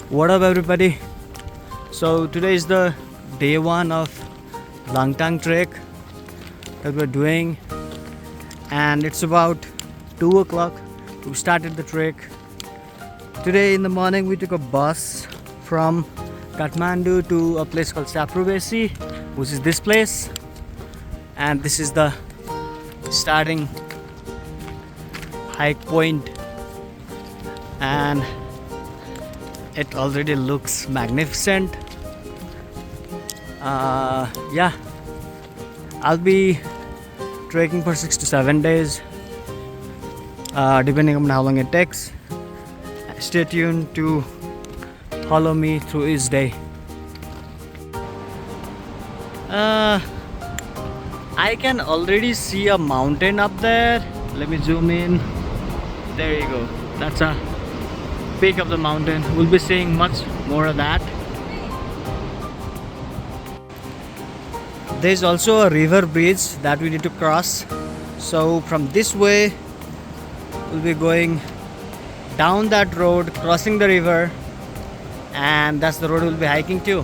What up, everybody? So today is the day one of Langtang trek that we're doing, and it's about 2 o'clock. We started the trek. Today in the morning we took a bus from Kathmandu to a place called Syphru Besi, which is this place, and this is the starting hike point, and it already looks magnificent. Yeah, I'll be trekking for 6 to 7 days, depending on how long it takes. Stay tuned to follow me through each day. I can already see a mountain up there. Let me zoom in. There you go. That's a peak of the mountain. We'll be seeing much more of that. There's also a river bridge that we need to cross. So from this way we'll be going down that road, crossing the river, and that's the road we'll be hiking to.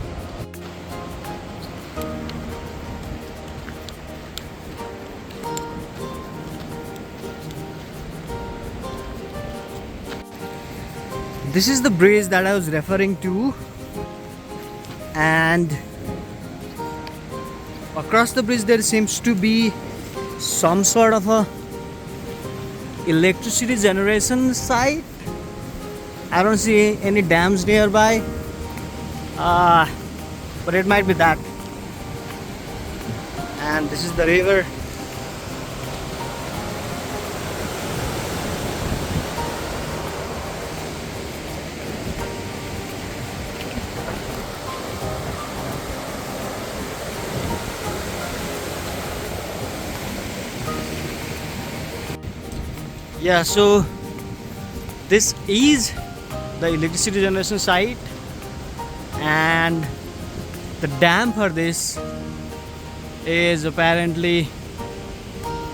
This is the bridge that I was referring to, and across the bridge there seems to be some sort of a electricity generation site. I don't see any dams nearby, but it might be that. And this is the river. Yeah, so this is the electricity generation site, and the dam for this is apparently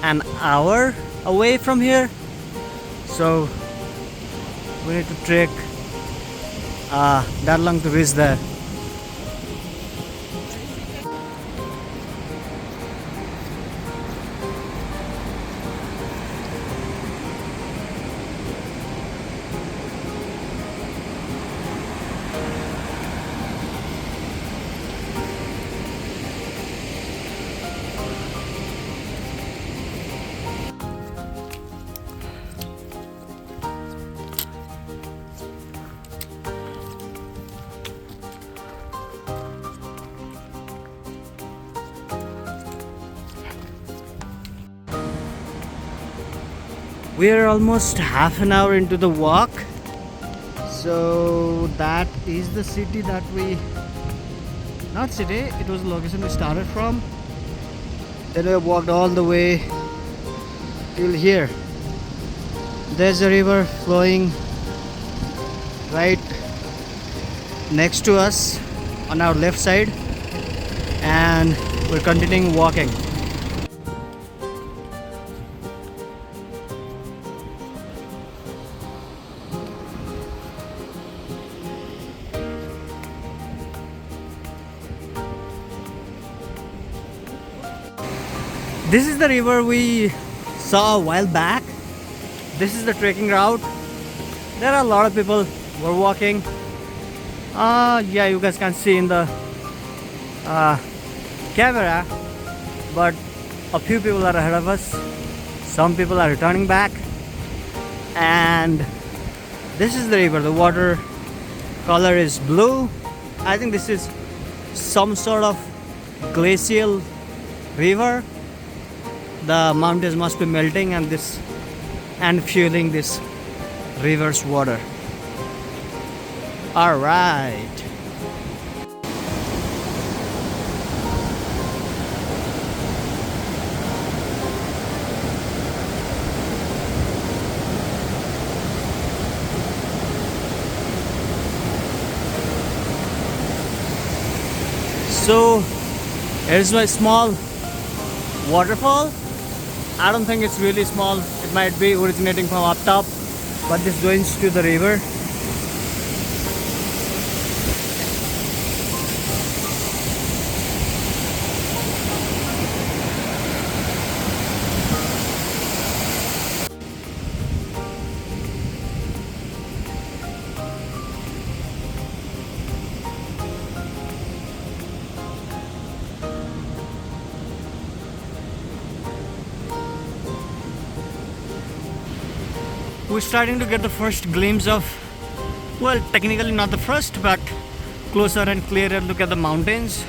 an hour away from here, so we need to trek that long to reach there. We are almost half an hour into the walk. So that is the city that we, not city, it was the location we started from. Then we walked all the way till here. There's a river flowing right next to us on our left side, and we're continuing walking. This is the river we saw a while back. This is the trekking route. There are a lot of people who are walking. Yeah, you guys can see in the camera, but a few people are ahead of us. Some people are returning back, and this is the river. The water color is blue. I think this is some sort of glacial river. The mountains must be melting and fueling this river's water. All right. So here's my small waterfall. I don't think it's really small. It might be originating from up top, but this joins to the river. we're starting to get the first glimpse of, well, technically not the first, but closer and clearer look at the mountains.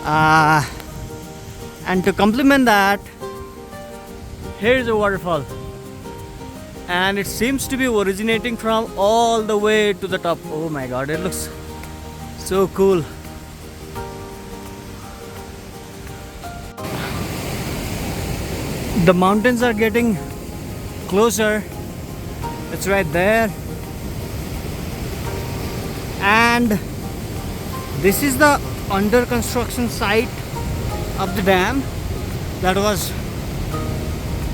And to complement that, here's a waterfall, and it seems to be originating from all the way to the top. Oh my god, it looks so cool. The mountains are getting closer. It's right there. And this is the under construction site of the dam that was,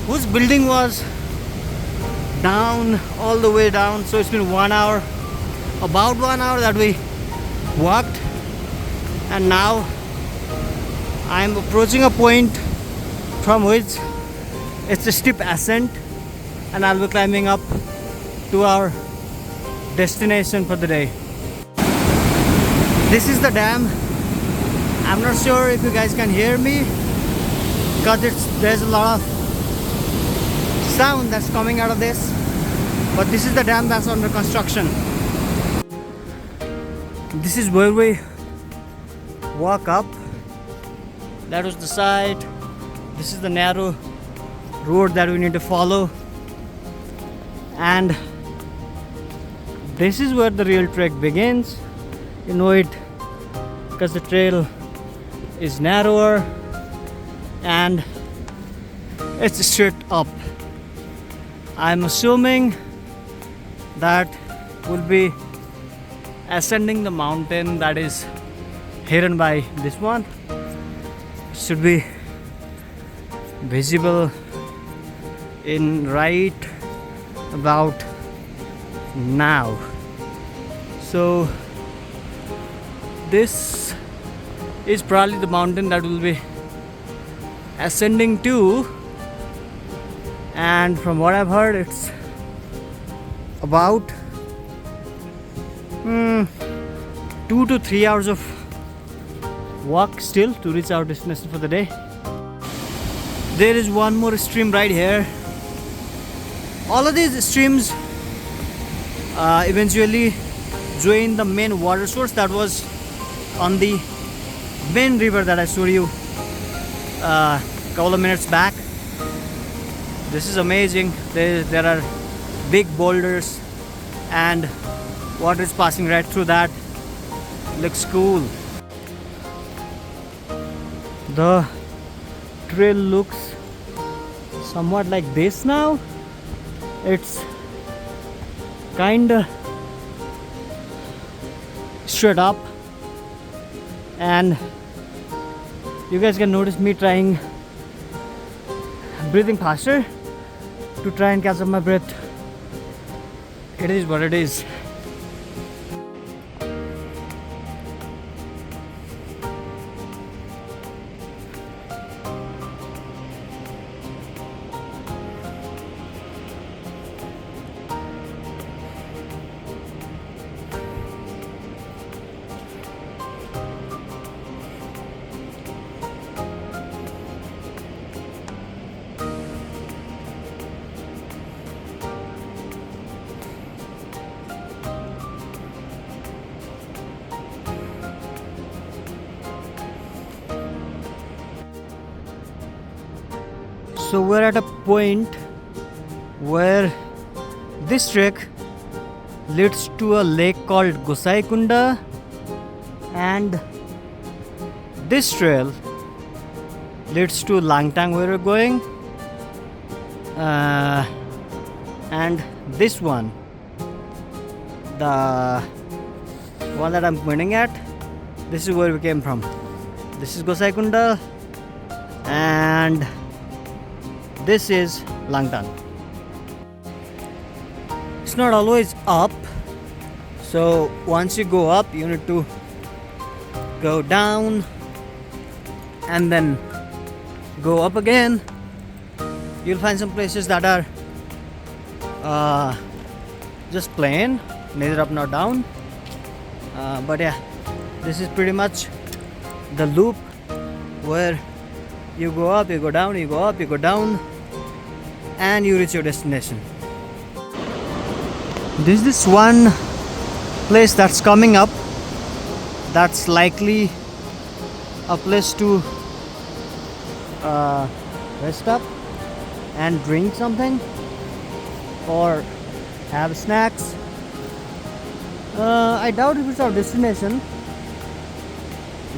whose building was down, all the way down. So it's been 1 hour, about 1 hour that we walked, and now I'm approaching a point from which it's a steep ascent, and I'll be climbing up to our destination for the day. This is the dam. I'm not sure if you guys can hear me because there's a lot of sound that's coming out of this, but this is the dam that's under construction. This is where we walk up. That was the side. This is the narrow road that we need to follow, and this is where the real trek begins. You know it because the trail is narrower and it's straight up. I'm assuming that we'll be ascending the mountain that is hidden by this one. It should be visible in right about now. So this is probably the mountain that we'll be ascending to, and from what I've heard, it's about 2 to 3 hours of walk still to reach our destination for the day. There is one more stream right here. All of these streams eventually join the main water source that was on the main river that I showed you a couple of minutes back. This is amazing. There are big boulders and water is passing right through that. Looks cool. The trail looks somewhat like this now. It's kinda straight up, and you guys can notice me breathing faster to try and catch up my breath. It is what it is. So we're at a point where this trek leads to a lake called Gosaikunda, and this trail leads to Langtang where we're going, and this one, the one that I'm pointing at, this is where we came from. This is Gosaikunda and this is Langtang. It's not always up, so once you go up you need to go down and then go up again. You'll find some places that are just plain, neither up nor down, but yeah, this is pretty much the loop where you go up, you go down, you go up, you go down, and you reach your destination. There's this one place that's coming up that's likely a place to rest up and drink something or have snacks. I doubt if it's our destination,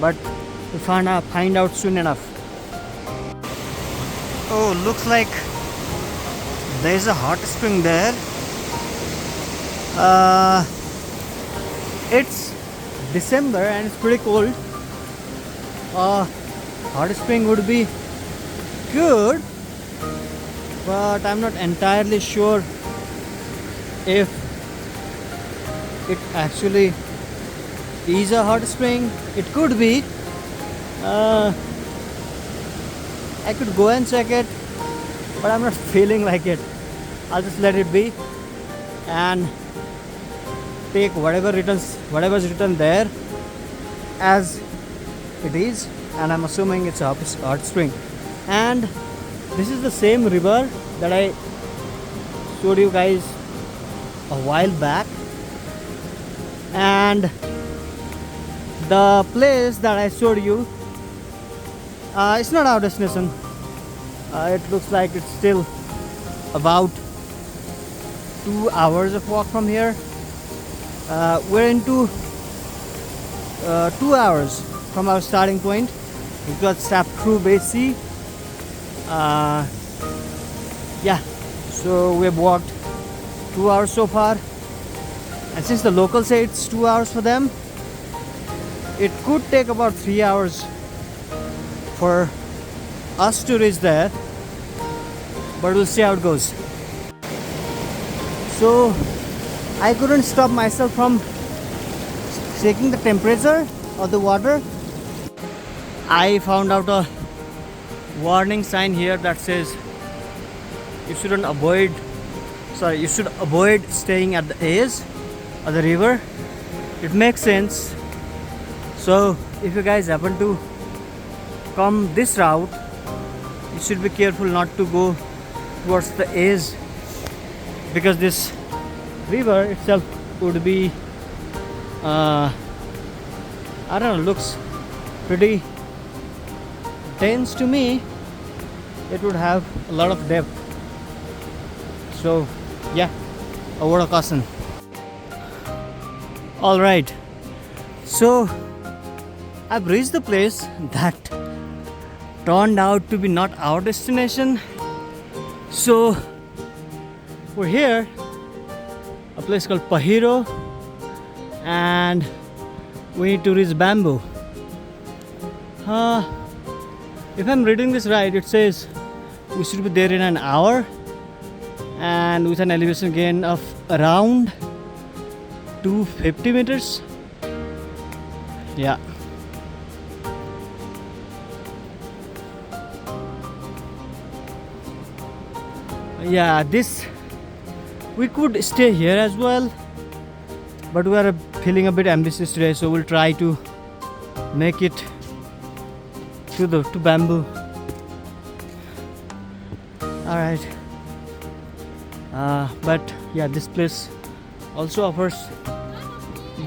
but we'll find out soon enough. Oh, looks like there's a hot spring there. It's December and it's pretty cold. Hot spring would be good, but I'm not entirely sure if it actually is a hot spring. It could be. I could go and check it, but I'm not feeling like it. I'll just let it be and take whatever's written there as it is, and I'm assuming it's a hot spring. And this is the same river that I showed you guys a while back, and the place that I showed you, it's not our destination. It looks like it's still about 2 hours of walk from here. We're into 2 hours from our starting point. We've got Syphru Besi. Yeah, so we've walked 2 hours so far, and since the locals say it's 2 hours for them, it could take about 3 hours for us to reach there, but we'll see how it goes. So I couldn't stop myself from checking the temperature of the water. I found out a warning sign here that says you should avoid staying at the edge of the river. It makes sense. So if you guys happen to come this route, you should be careful not to go towards the edge, because this river itself would be I don't know, looks pretty dense to me. It would have a lot of depth. So yeah, a word of caution. Alright, so I've reached the place that turned out to be not our destination. So we're here, a place called Pahiro, and we need to reach Bamboo. If I'm reading this right, it says we should be there in an hour and with an elevation gain of around 250 meters. Yeah. Yeah, we could stay here as well, but we are feeling a bit ambitious today, so we'll try to make it to Bamboo. Alright. But yeah, this place also offers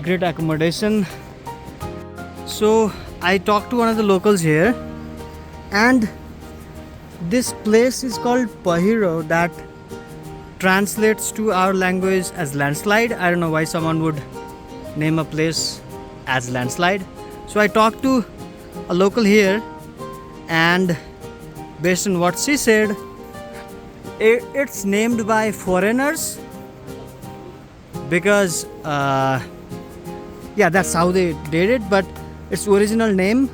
great accommodation. So I talked to one of the locals here, and this place is called Pahiro, that translates to our language as landslide. I don't know why someone would name a place as landslide. So I talked to a local here, and based on what she said, it's named by foreigners because yeah, that's how they did it, but its original name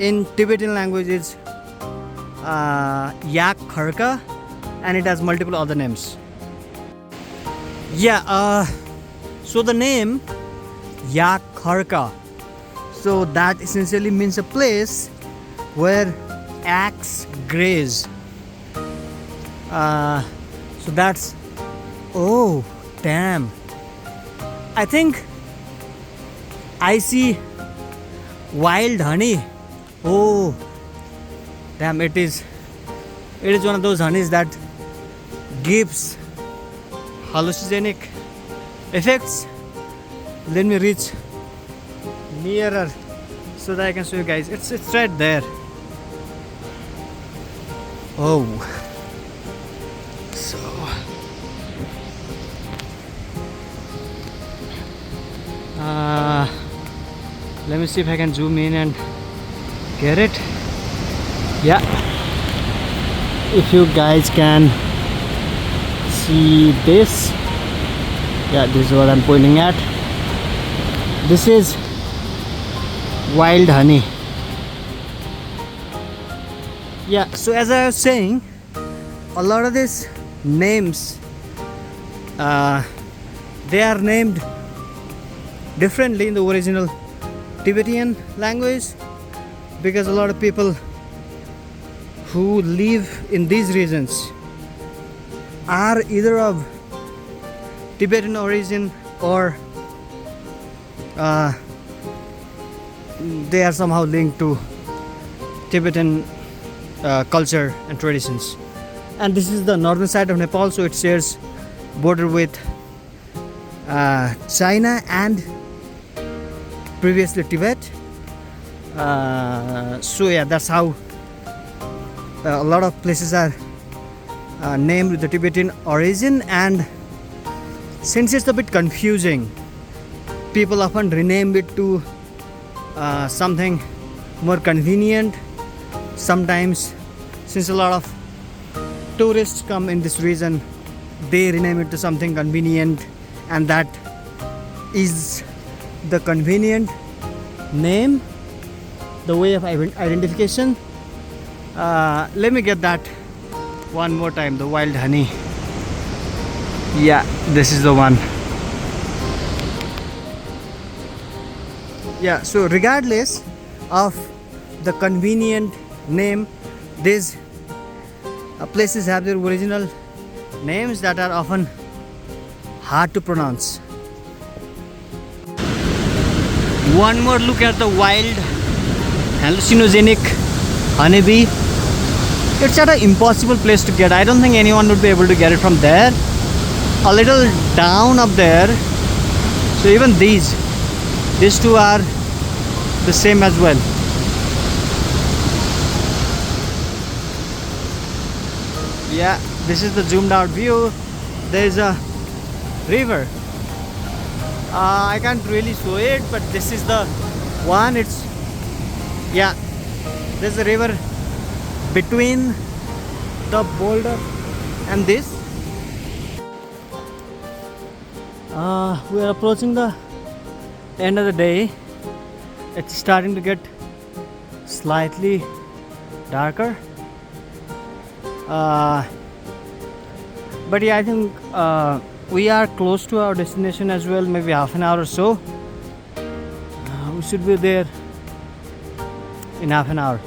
in Tibetan language is Yak Kharka, and it has multiple other names. Yeah, so the name Yak Kharka, so that essentially means a place where yaks graze. So that's, oh damn, I think I see wild honey. Oh damn, it is one of those honeys that gives hallucinogenic effects. Let me reach nearer so that I can show you guys. It's right there. Oh, so let me see if I can zoom in and get it. Yeah, if you guys can see this, yeah, this is what I'm pointing at. This is wild honey. Yeah, so as I was saying, a lot of these names, they are named differently in the original Tibetan language, because a lot of people who live in these regions are either of Tibetan origin or they are somehow linked to Tibetan culture and traditions. And this is the northern side of Nepal, so it shares border with China and previously Tibet. So yeah, that's how a lot of places are named with the Tibetan origin. And since it's a bit confusing, people often rename it to something more convenient. Sometimes, since a lot of tourists come in this region, they rename it to something convenient, and that is the convenient name, the way of identification. Let me get that one more time, the wild honey. Yeah, this is the one. Yeah, so regardless of the convenient name, these places have their original names that are often hard to pronounce. One more look at the wild hallucinogenic honeybee. It's at an impossible place to get. I don't think anyone would be able to get it from there. A little down up there. So even these two are the same as well. Yeah, this is the zoomed out view. There is a river. I can't really show it, but this is the one. It's, yeah, there's a river between the boulder and this. We are approaching the end of the day. It's starting to get slightly darker. But yeah, I think we are close to our destination as well, maybe half an hour or so. We should be there in half an hour.